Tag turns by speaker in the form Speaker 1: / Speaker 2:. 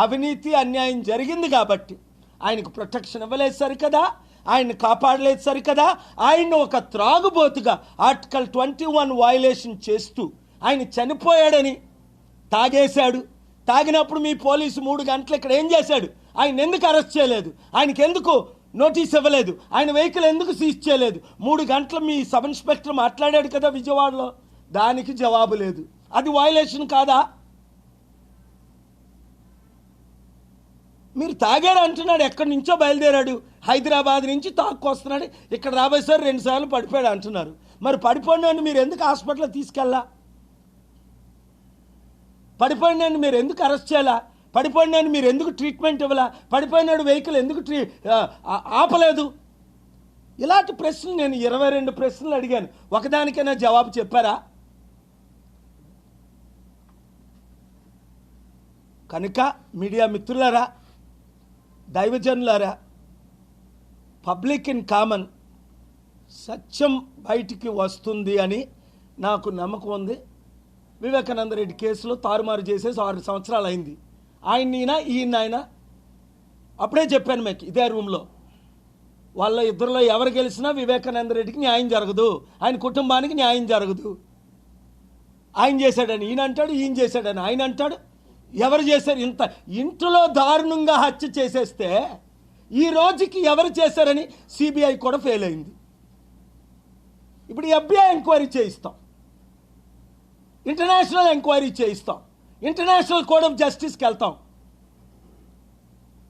Speaker 1: అవినీతి అన్యాయం జరిగింది కాబట్టి ఆయనకు ప్రొటెక్షన్ ఇవ్వలేదు సరికదా, ఆయన్ని కాపాడలేదు సరికదా, ఆయన్ని ఒక త్రాగుబోతుగా ఆర్టికల్ 21 వయలేషన్ చేస్తూ ఆయన చనిపోయాడని తాగేశాడు. తాగినప్పుడు మీ పోలీసు 3 గంటలు ఇక్కడ ఏం చేశాడు? ఆయన ఎందుకు అరెస్ట్ చేయలేదు? ఆయనకి ఎందుకు నోటీస్ ఇవ్వలేదు? ఆయన వెహికల్ ఎందుకు సీజ్ చేయలేదు? 3 గంటలు మీ సబ్ ఇన్స్పెక్టర్ మాట్లాడాడు కదా విజయవాడలో, దానికి జవాబు లేదు. అది వయలేషన్ కాదా? మీరు తాగాడు అంటున్నాడు, ఎక్కడి నుంచో బయలుదేరాడు, హైదరాబాద్ నుంచి తాక్కొస్తున్నాడు, ఇక్కడ రాబోయేసారి 2 సార్లు పడిపోయాడు అంటున్నారు. మరి పడిపోయినాన్ని మీరు ఎందుకు హాస్పిటల్లో తీసుకెళ్ళా? పడిపోయినాన్ని మీరు ఎందుకు అరెస్ట్ చేయాలా? పడిపోయినాన్ని మీరు ఎందుకు ట్రీట్మెంట్ ఇవ్వాలా? పడిపోయినాడు వెహికల్ ఎందుకు ఆపలేదు? ఇలాంటి ప్రశ్నలు నేను 22 ప్రశ్నలు అడిగాను, ఒకదానికైనా జవాబు చెప్పారా? కనుక మీడియా మిత్రులారా, దైవజనులారా, పబ్లిక్ ఇన్ కామన్ సత్యం బయటికి వస్తుంది అని నాకు నమ్మకం ఉంది. వివేకానంద రెడ్డి కేసులో తారుమారు చేసేసి 6 సంవత్సరాలు అయింది. ఈయన అప్పుడే చెప్పాను మీకు ఇదే రూమ్లో, వాళ్ళ ఇద్దరిలో ఎవరు గెలిచినా వివేకానంద రెడ్డికి న్యాయం జరగదు, ఆయన కుటుంబానికి న్యాయం జరగదు. ఆయన చేశాడని ఈయన అంటాడు, ఈయన చేశాడని ఆయన అంటాడు. ఎవరు చేశారు? ఇంట్లో దారుణంగా హత్య చేసేస్తే ఈ రోజుకి ఎవరు చేశారని సిబిఐ కూడా ఫెయిల్ అయింది. ఇప్పుడు FBI ఎంక్వైరీ చేయిస్తాం, ఇంటర్నేషనల్ ఎంక్వైరీ చేయిస్తాం, ఇంటర్నేషనల్ కోర్ట్ ఆఫ్ జస్టిస్కి వెళ్తాం.